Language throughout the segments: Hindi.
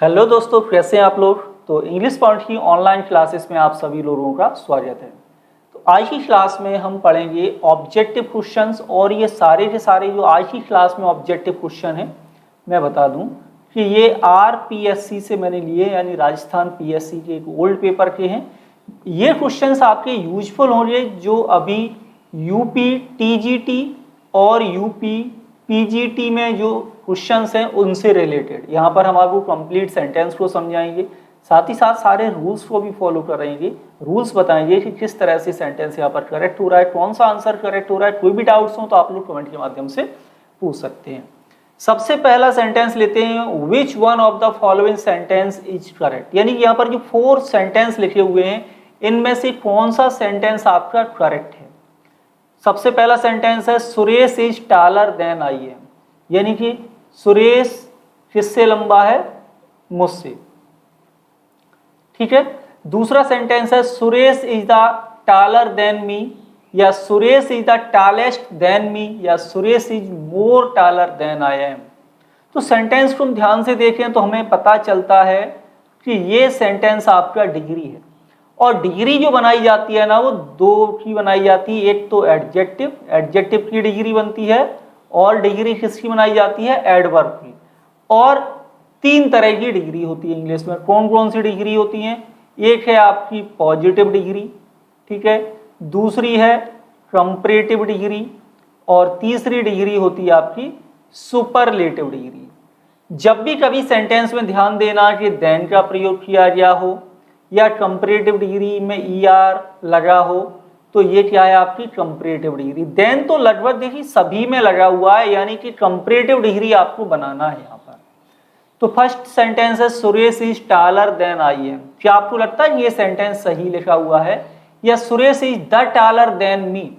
हेलो दोस्तों, कैसे हैं आप लोग। तो इंग्लिश पॉइंट की ऑनलाइन क्लासेस में आप सभी लोगों का स्वागत है। तो आज की क्लास में हम पढ़ेंगे ऑब्जेक्टिव क्वेश्चंस। और ये सारे के सारे जो आज की क्लास में ऑब्जेक्टिव क्वेश्चन हैं, मैं बता दूं कि ये RPSC से मैंने लिए, यानी राजस्थान PSC के एक ओल्ड पेपर के हैं। ये क्वेश्चंस आपके यूजफुल होंगे जो अभी UP TGT और UP PGT में जो क्वेश्चंस हैं उनसे रिलेटेड। यहाँ पर हम आपको कंप्लीट सेंटेंस को समझाएंगे, साथ ही साथ सारे रूल्स को भी फॉलो करेंगे। रूल्स बताएंगे कि किस तरह से सेंटेंस यहाँ पर करेक्ट हो रहा है, कौन सा आंसर करेक्ट हो रहा है। कोई भी डाउट्स हो तो आप लोग कमेंट के माध्यम से पूछ सकते हैं। सबसे पहला सेंटेंस लेते हैं, which one of the following sentence is correct. यानी कि यहाँ पर जो 4 सेंटेंस लिखे हुए हैं इनमें से कौन सा सेंटेंस आपका करेक्ट है। सबसे पहला सेंटेंस है Suresh is taller than I am, यानी कि सुरेश किससे लंबा है, मुझसे। ठीक है। दूसरा सेंटेंस है Suresh is the taller than me, या Suresh is the tallest than me, या Suresh is more taller than I am. तो सेंटेंस को हम ध्यान से देखें तो हमें पता चलता है कि ये सेंटेंस आपका डिग्री है। और डिग्री जो बनाई जाती है ना, वो 2 की बनाई जाती है। एक तो एडजेक्टिव की डिग्री बनती है, और डिग्री किसकी बनाई जाती है, एडवर्ब की। और 3 तरह की डिग्री होती है इंग्लिश में। कौन कौन सी डिग्री होती हैं? एक है आपकी पॉजिटिव डिग्री, ठीक है, दूसरी है कंपैरेटिव डिग्री, और तीसरी डिग्री होती है आपकी सुपरलेटिव डिग्री। जब भी कभी सेंटेंस में ध्यान देना कि देन का प्रयोग किया गया हो या कंपैरेटिव डिग्री में ER लगा हो, तो ये क्या है, आपकी कंपैरेटिव डिग्री। देन तो लगभग देखिए सभी में लगा हुआ है, यानी कि कंपैरेटिव डिग्री आपको बनाना है यहाँ पर। तो फर्स्ट सेंटेंस है Suresh is taller than I am. क्या आपको लगता है ये सेंटेंस सही लिखा हुआ है, या Suresh is the taller than मी?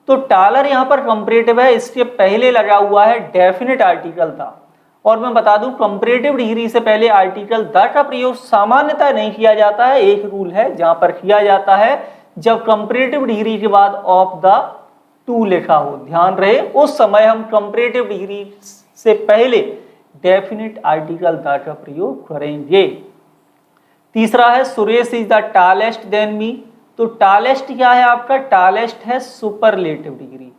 तो टालर यहाँ पर कंपैरेटिव है, इसके पहले लगा हुआ है डेफिनेट आर्टिकल था। और मैं बता दूं कंपैरेटिव डिग्री से पहले आर्टिकल द का प्रयोग सामान्यतः नहीं किया जाता है। एक रूल है जहां पर किया जाता है, जब कंपैरेटिव डिग्री के बाद ऑफ द टू लिखा हो। ध्यान रहे, उस समय हम कंपैरेटिव डिग्री से पहले डेफिनेट आर्टिकल द का प्रयोग करेंगे। तीसरा है Suresh is the tallest than मी। तो टालेस्ट क्या है आपका, टालेस्ट है सुपरलेटिव डिग्री।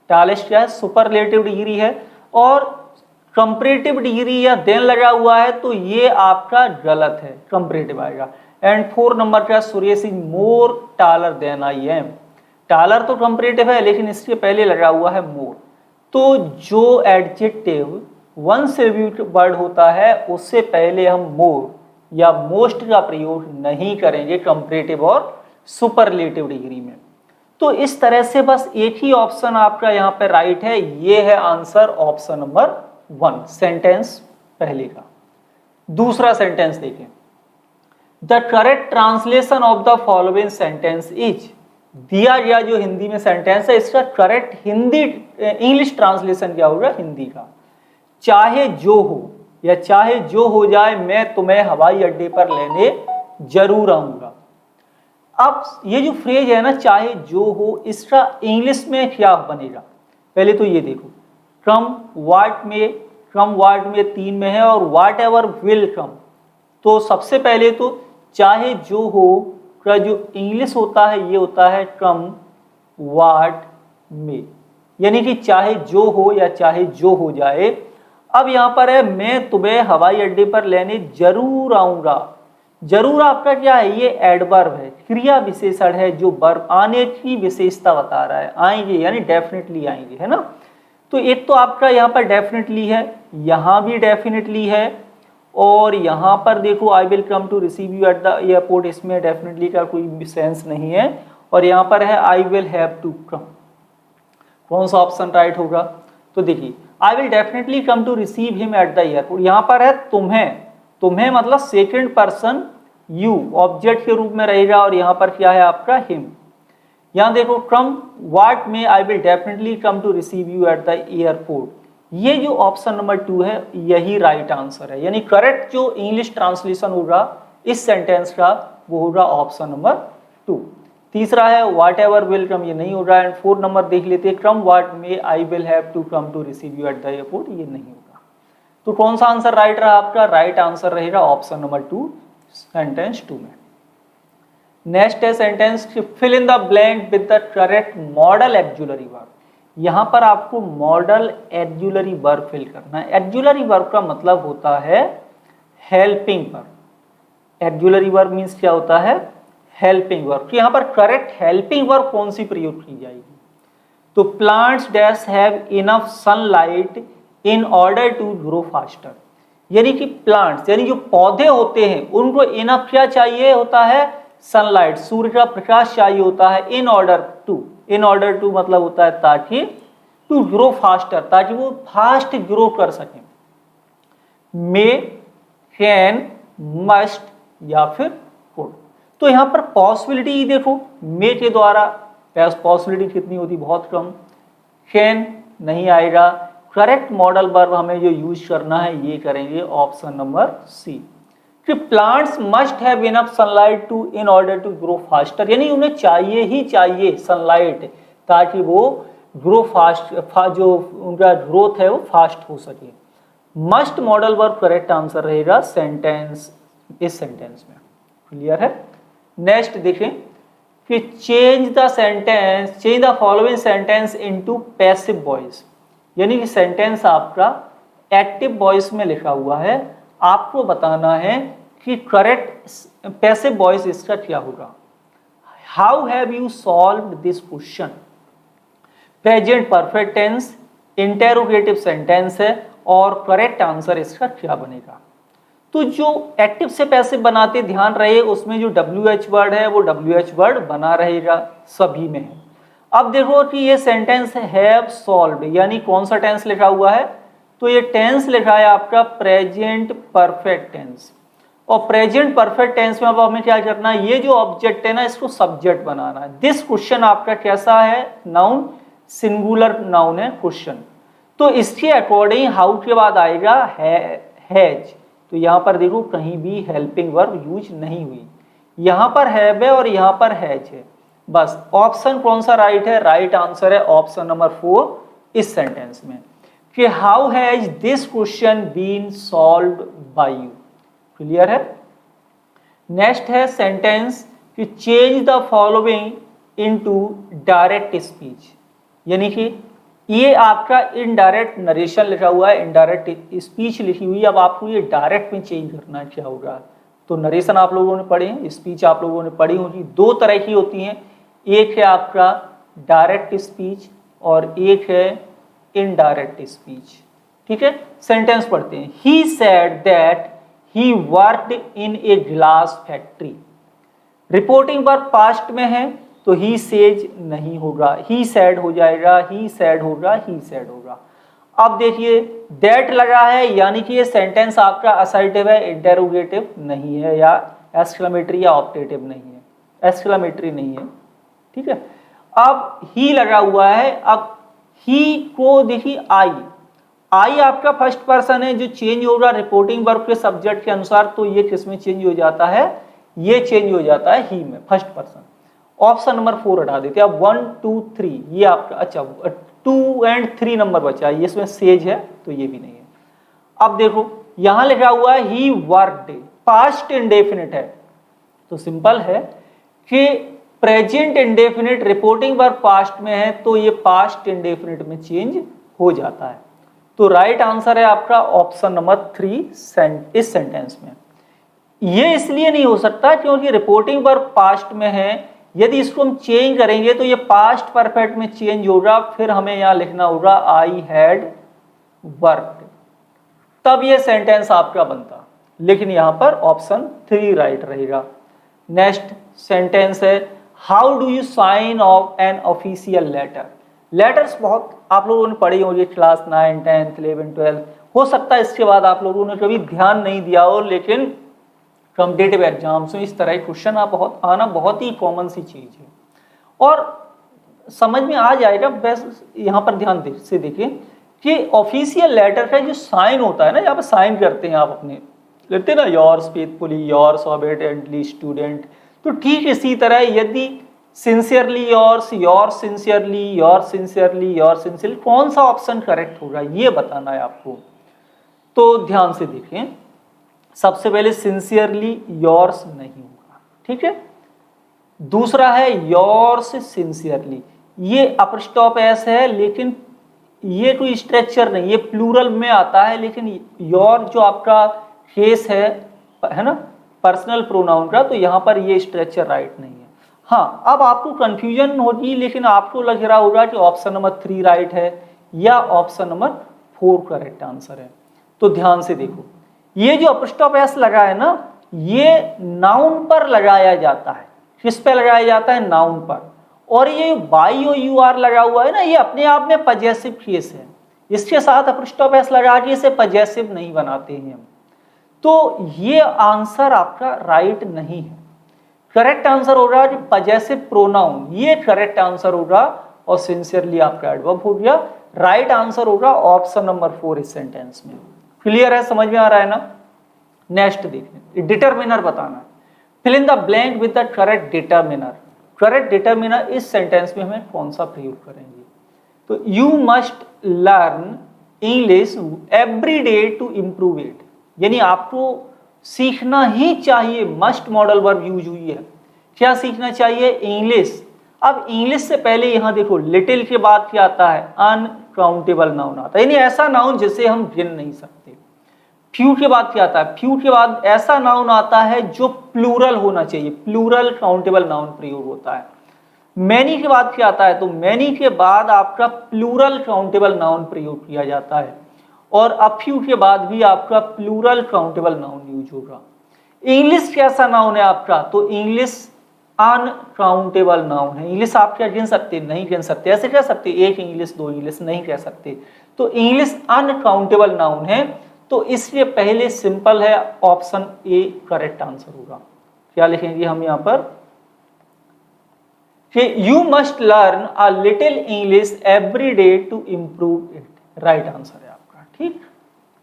टालेस्ट क्या है, सुपरलेटिव डिग्री है। और कंपैरेटिव डिग्री या देन लगा हुआ है तो ये आपका गलत है, कंपैरेटिव आएगा। एंड 4 नंबर का Suresh is more taller than I am. Taller तो कंपैरेटिव है, लेकिन इसके पहले लगा हुआ है मोर। तो जो एडजेक्टिव 1 सिलेबल वर्ड होता है उससे पहले हम मोर या मोस्ट का प्रयोग नहीं करेंगे कंपैरेटिव और सुपरलेटिव डिग्री में। तो इस तरह से बस एक ही ऑप्शन आपका यहाँ पे राइट है, ये है आंसर ऑप्शन नंबर 1, सेंटेंस पहले का। दूसरा सेंटेंस देखें, the correct translation of the following sentence is. दिया गया जो हिंदी में सेंटेंस है इसका करेक्ट हिंदी इंग्लिश ट्रांसलेशन क्या होगा हिंदी का। चाहे जो हो या चाहे जो हो जाए, मैं तुम्हें हवाई अड्डे पर लेने जरूर आऊंगा। अब ये जो फ्रेज है ना, चाहे जो हो, इसका इंग्लिश में क्या बनेगा पहले तो ये देखो। कम वाट में 3 में है, और वाट एवर विल कम। तो सबसे पहले तो चाहे जो हो का जो इंग्लिश होता है ये होता है कम वाट में, यानी कि चाहे जो हो या चाहे जो हो जाए। अब यहाँ पर है मैं तुम्हें हवाई अड्डे पर लेने जरूर आऊंगा। जरूर आपका क्या है, ये एडवर्ब है, क्रिया विशेषण है जो वर्ब आने की विशेषता बता रहा है। आएंगे यानी डेफिनेटली आएंगे, है ना। तो एक तो आपका यहाँ पर डेफिनेटली है, यहाँ भी डेफिनेटली है, और यहाँ पर देखो I will come to receive you at the airport, इसमें डेफिनेटली का कोई सेंस नहीं है। और यहाँ पर है I will have to come. कौन सा ऑप्शन राइट होगा? तो देखिए I will definitely come to receive him at the airport. यहाँ पर है तुम्हें मतलब सेकेंड पर्सन यू ऑब्जेक्ट के रूप में रहेगा, और यहाँ पर क्या है आपका हिम। यहाँ देखो कम वाट में I will definitely come to receive you at the airport. ये जो ऑप्शन नंबर 2 है यही राइट आंसर है, यानी करेक्ट जो इंग्लिश ट्रांसलेशन होगा इस सेंटेंस का वो होगा ऑप्शन नंबर 2। तीसरा है वाट एवर विल कम, ये नहीं होगा। एंड 4 नंबर देख लेते हैं, कम वाट में I will have to come to receive you at the airport, ये नहीं होगा। तो कौन सा आंसर राइट रहा आपका? राइट आंसर रहेगा ऑप्शन नंबर 2, सेंटेंस 2 में। नेक्स्ट है sentence, fill in the blank with the correct modal auxiliary verb. यहाँ पर आपको मॉडल एक्जुलरी वर्ब फिल करना है। एक्जुलरी वर्ब का मतलब होता है helping verb. Auxiliary verb means क्या होता है? Helping verb. तो यहाँ पर करेक्ट हेल्पिंग वर्ब कौन सी प्रयोग की जाएगी? तो plants dash have enough sunlight in order to grow faster. यानी कि प्लांट्स यानी जो पौधे होते हैं उनको इनफ क्या चाहिए होता है? सनलाइट, सूर्य का प्रकाश चाहिए होता है। इन ऑर्डर टू मतलब होता है ताकि, टू ग्रो फास्टर ताकि वो फास्ट ग्रो कर सकें। मे, कैन, मस्ट या फिर कुड। तो यहाँ पर पॉसिबिलिटी देखो, मे के द्वारा पॉसिबिलिटी कितनी होती? बहुत कम। कैन नहीं आएगा। करेक्ट मॉडल वर्ब हमें जो यूज करना है ये करेंगे ऑप्शन नंबर सी, कि plants must have enough sunlight to in order to grow faster. यानी उन्हें चाहिए ही चाहिए सनलाइट ताकि वो ग्रो जो उनका ग्रोथ है वो फास्ट हो सके। Must modal verb correct answer रहेगा सेंटेंस, इस सेंटेंस में। क्लियर है? नेक्स्ट देखें कि change the following sentence into passive voice. यानी कि सेंटेंस आपका एक्टिव वॉइस में लिखा हुआ है, आपको बताना है कि करेक्ट पैसिव वॉइस इसका क्या होगा। How have you solved this question? Present perfect tense, interrogative sentence है और करेक्ट आंसर इसका क्या बनेगा? तो जो एक्टिव से पैसिव बनाते ध्यान रहे उसमें जो WH वर्ड है वो WH वर्ड बना रहेगा, सभी में है। अब देखो कि ये सेंटेंस हैव सॉल्व्ड, यानी कौन सा टेंस लिखा हुआ है? तो ये टेंस लिखा है आपका प्रेजेंट परफेक्ट टेंस। और प्रेजेंट परफेक्ट टेंस में अब हमें क्या करना है? ये जो ऑब्जेक्ट है ना इसको सब्जेक्ट बनाना है। दिस क्वेश्चन आपका कैसा है? नाउन, सिंगुलर नाउन है क्वेश्चन। तो इसके अकॉर्डिंग हाउ के बाद आएगा हैज। तो यहाँ पर देखो कहीं भी हेल्पिंग वर्ब यूज नहीं हुई, यहाँ पर हैव है और यहाँ पर हैज है। बस ऑप्शन कौन सा राइट है? राइट आंसर है ऑप्शन नंबर 4 इस सेंटेंस में, कि how has this question been solved by you. Clear है? नेक्स्ट है सेंटेंस कि change the following into direct speech. यानी कि ये आपका इनडायरेक्ट नरेशन लिखा हुआ है, इनडायरेक्ट स्पीच लिखी हुई है। अब आपको ये डायरेक्ट में चेंज करना है, क्या होगा? तो नरेशन आप लोगों ने पढ़े हैं, स्पीच आप लोगों ने पढ़ी होगी। दो तरह की होती हैं, एक है आपका डायरेक्ट स्पीच और एक है इनडायरेक्ट स्पीच। ठीक है, सेंटेंस पढ़ते हैं। He said that he worked in a glass factory. Reporting verb past में है तो ही सेज नहीं होगा, ही सेड हो जाएगा, ही सेड होगा, ही सेड होगा। अब देखिए दैट लगा है यानी कि ये सेंटेंस आपका असर्टिव है, इंटेरोगेटिव नहीं है, या एक्सक्लेमेटरी या ऑप्टेटिव नहीं है, एक्सक्लेमेटरी नहीं है। ठीक है, अब ही लगा हुआ है। अब ही को देखिए आई आपका फर्स्ट पर्सन है जो चेंज होगा रिपोर्टिंग वर्ब के सब्जेक्ट के अनुसार। तो ये किस में चेंज हो जाता है? ये चेंज हो जाता है ही में, फर्स्ट पर्सन। ऑप्शन नंबर 4 हटा देते हैं। अब 1 2 3 ये आपका, अच्छा 2 और 3 नंबर बचा है, इसमें सेज है तो ये भी नहीं है। अब देखो यहां लिखा हुआ है ही वर्कड, पास्ट इंडेफिनिट है। तो सिंपल है कि present indefinite reporting verb past में है तो ये पास्ट इंडेफिनिट में चेंज हो जाता है। तो राइट आंसर है आपका ऑप्शन नंबर 3 इस सेंटेंस में। ये इसलिए नहीं हो सकता क्योंकि रिपोर्टिंग वर्ब पास्ट में है, यदि इसको हम चेंज करेंगे तो ये पास्ट परफेक्ट में चेंज होगा, फिर हमें यहां लिखना होगा आई हैड वर्कड, तब ये सेंटेंस आपका बनता। लेकिन यहां पर ऑप्शन 3 राइट रहेगा। नेक्स्ट सेंटेंस है how do you sign off an official letter. Letters बहुत आप लोगों ने पढ़ी होंगी क्लास 9 10 11 12। हो सकता है इसके बाद आप लोगों ने कभी ध्यान नहीं दिया हो, लेकिन कॉम्पिटिटिव एग्जाम्स में इस तरह के क्वेश्चन आना बहुत ही कॉमन सी चीज है और समझ में आ जाएगा। बस यहाँ पर ध्यान से देखिए कि ऑफिशियल लेटर का जो साइन होता है ना, यहाँ पर साइन करते हैं आप अपने, लेते हैं ना योर्स फेथफुली, योर्स ऑबीडिएंटली स्टूडेंट। तो ठीक इसी तरह यदि सिंसियरली योर्स, योर सिंसियरली, कौन सा ऑप्शन करेक्ट होगा ये बताना है आपको। तो ध्यान से देखें, सबसे पहले सिंसियरली योर्स नहीं होगा, ठीक है। दूसरा है योर्स सिंसियरली, ये अपस्टॉप एस है लेकिन ये कोई स्ट्रक्चर नहीं, ये प्लूरल में आता है, लेकिन योर जो आपका केस है ना पर्सनल प्रोनाउन का, तो यहाँ पर ये स्ट्रक्चर राइट नहीं है। हाँ, अब आपको कंफ्यूजन होगी, लेकिन आपको लग रहा होगा कि ऑप्शन नंबर 3 राइट है या ऑप्शन नंबर 4 करेक्ट आंसर है। तो ध्यान से देखो, ये जो अपस्टॉप एस लगा है ना, ये नाउन पर लगाया जाता है। किस पे लगाया जाता है? नाउन पर। और ये बाई और यू आर लगा हुआ है ना, ये अपने आप में पजेसिव केस है, इसके साथ अपस्टॉप एस लगा के इसे पजेसिव नहीं बनाते हैं हम। तो ये आंसर आपका राइट नहीं है। करेक्ट आंसर होगा कि पजेसिव प्रोनाउन, ये करेक्ट आंसर होगा, और सिंसियरली आपका एडवर्ब हो गया। राइट आंसर होगा ऑप्शन नंबर 4 इस सेंटेंस में। क्लियर है, समझ में आ रहा है ना? नेक्स्ट देखिए, डिटरमिनर बताना है। Fill in the blank with the correct determiner. Correct determiner इस सेंटेंस में हमें कौन सा प्रयोग करेंगे? तो you must learn English every day to improve it, यानी आपको सीखना ही चाहिए। मस्ट मॉडल वर्ब यूज हुई है। क्या सीखना चाहिए? इंग्लिश। अब इंग्लिश से पहले यहां देखो, लिटिल के बाद क्या आता है? अनकाउंटेबल नाउन आता है, यानी ऐसा नाउन जिसे हम गिन नहीं सकते। फ्यू के बाद क्या आता है? फ्यू के बाद ऐसा नाउन आता है जो प्लूरल होना चाहिए, प्लूरल काउंटेबल नाउन प्रयोग होता है। मैनी के बाद क्या आता है? तो मैनी के बाद आपका प्लूरल काउंटेबल नाउन प्रयोग किया जाता है, और अ फ्यू के बाद भी आपका प्लूरल काउंटेबल नाउन यूज होगा। इंग्लिश कैसा नाउन है आपका? तो इंग्लिश अनकाउंटेबल नाउन है। इंग्लिश आप क्या गिन सकते? नहीं गिन सकते। ऐसे कह सकते एक इंग्लिश, दो इंग्लिश, नहीं कह सकते। तो इंग्लिश अनकाउंटेबल नाउन है, तो इसलिए पहले सिंपल है, ऑप्शन ए करेक्ट आंसर होगा। क्या लिखेंगे हम यहाँ पर? कि you must learn a little English every day to improve it, right answer है आपका। ठीक,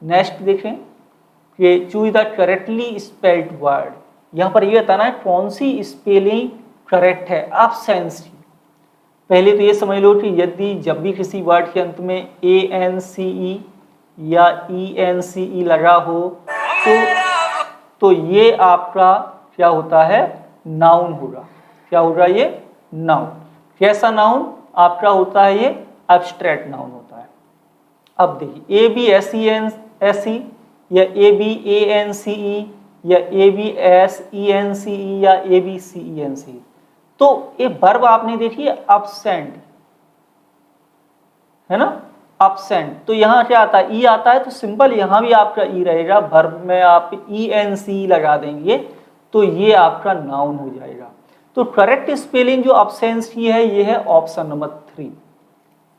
नेक्स्ट देखें कि choose the correctly spelled word. यहाँ पर ये बताना है कौन सी स्पेलिंग करेक्ट है एब्सेंस की। पहले तो ये समझ लो कि यदि जब भी किसी वर्ड के अंत में ANCE या ENCE लगा हो तो ये आपका क्या होता है? नाउन होगा। क्या होगा ये? नाउन। कैसा नाउन आपका होता है? ये एब्स्ट्रैक्ट नाउन होता है। अब देखिए ABSENCE या ABANCE या ABSENCE या ABCENCE, तो ये वर्ब आपने देखिए अब्सेंट है ना, अब्सेंट। तो यहाँ क्या आता है? ई आता है, तो सिंपल यहाँ भी आपका ई रहेगा। वर्ब में आप ENC लगा देंगे तो ये आपका नाउन हो जाएगा। तो करेक्ट स्पेलिंग जो अब्सेंस की है ये है ऑप्शन नंबर 3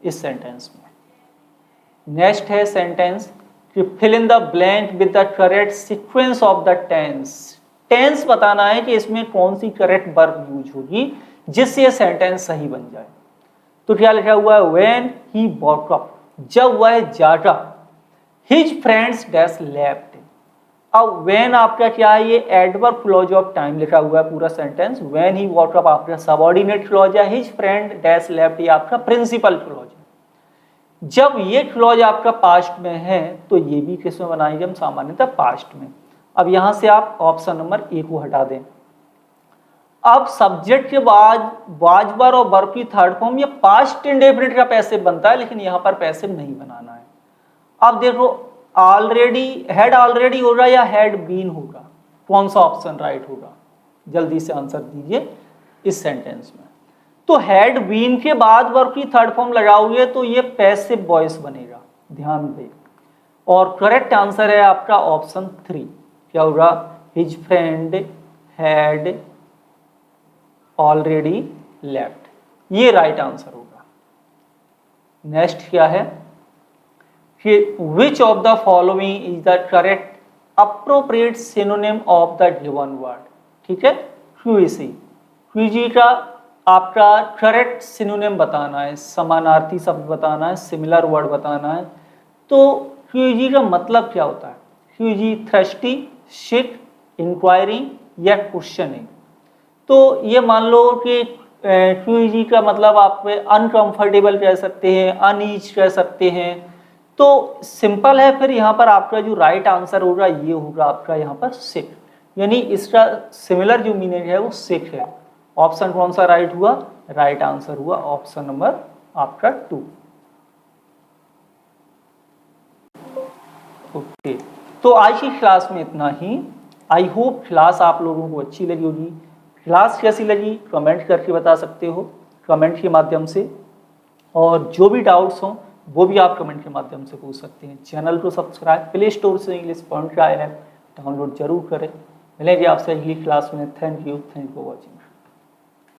इस सेंटेंस में। नेक्स्ट है सेंटेंस कि fill in the blank with the correct sequence of the tense. Tense बताना है कि इसमें कौन सी करेक्ट वर्ब यूज होगी जिससे ये सेंटेंस सही बन जाए। तो क्या लिखा हुआ है? व्हेन ही वॉक अप, जब वह जागा। His friends dash left. अब व्हेन आपका क्या है? ये एडवर्ब क्लॉज ऑफ टाइम लिखा हुआ है पूरा sentence. When he walk up आपका सबऑर्डिनेट क्लॉज है, हिज फ्रेंड डैश लेफ्ट ये आपका प्रिंसिपल क्लॉज है। जब ये क्लॉज आपका पास्ट में है तो ये भी किस में बनाएंगे हम? सामान्यतः पास्ट में। अब यहां से आप ऑप्शन नंबर ए को हटा दें। अब सब्जेक्ट के बाद वाजबर और वर्ब की थर्ड फॉर्म, ये पास्ट इंडेफिनिट का पैसिव बनता है, लेकिन यहां पर पैसिव नहीं बनाना है। अब देखो, ऑलरेडी हैड ऑलरेडी होगा या हैड बीन होगा? कौन सा ऑप्शन राइट होगा? जल्दी से आंसर दीजिए इस सेंटेंस में। तो हैड बीन के बाद वर्ब की थर्ड फॉर्म लगाओगे तो ये पैसिव वॉइस बनेगा, ध्यान दें। और करेक्ट आंसर है आपका ऑप्शन 3। क्या होगा? His friend had already left, ये राइट आंसर होगा। नेक्स्ट क्या है कि which of the following is the correct appropriate synonym of the given word. ठीक है, क्यूजी, क्यूजी का आपका करेक्ट सिनोनिम बताना है, समानार्थी शब्द बताना है, सिमिलर वर्ड बताना है। तो क्यूजी का मतलब क्या होता है? क्यूजी थ्रस्टी, शिक, इंक्वायरिंग या क्वेश्चनिंग। तो ये मान लो कि क्यूजी का मतलब आप अनकंफर्टेबल कह सकते हैं, अनईज कह सकते हैं, तो सिंपल है, फिर यहाँ पर आपका जो राइट आंसर होगा ये होगा आपका यहाँ पर सिख, यानी इसका सिमिलर जो मीनिंग है वो सिख है। ऑप्शन कौन सा राइट हुआ? राइट आंसर हुआ ऑप्शन नंबर आपका 2। ओके, तो आज की क्लास में इतना ही। आई होप क्लास आप लोगों को अच्छी लगी होगी। क्लास कैसी लगी कमेंट करके बता सकते हो, कमेंट के माध्यम से, और जो भी डाउट्स हों वो भी आप कमेंट के माध्यम से पूछ सकते हैं। चैनल को सब्सक्राइब, प्ले स्टोर से इंग्लिश पॉइंट का ऐप डाउनलोड जरूर करें। मिलेंगे आपसे अगली क्लास में। Thank you for watching.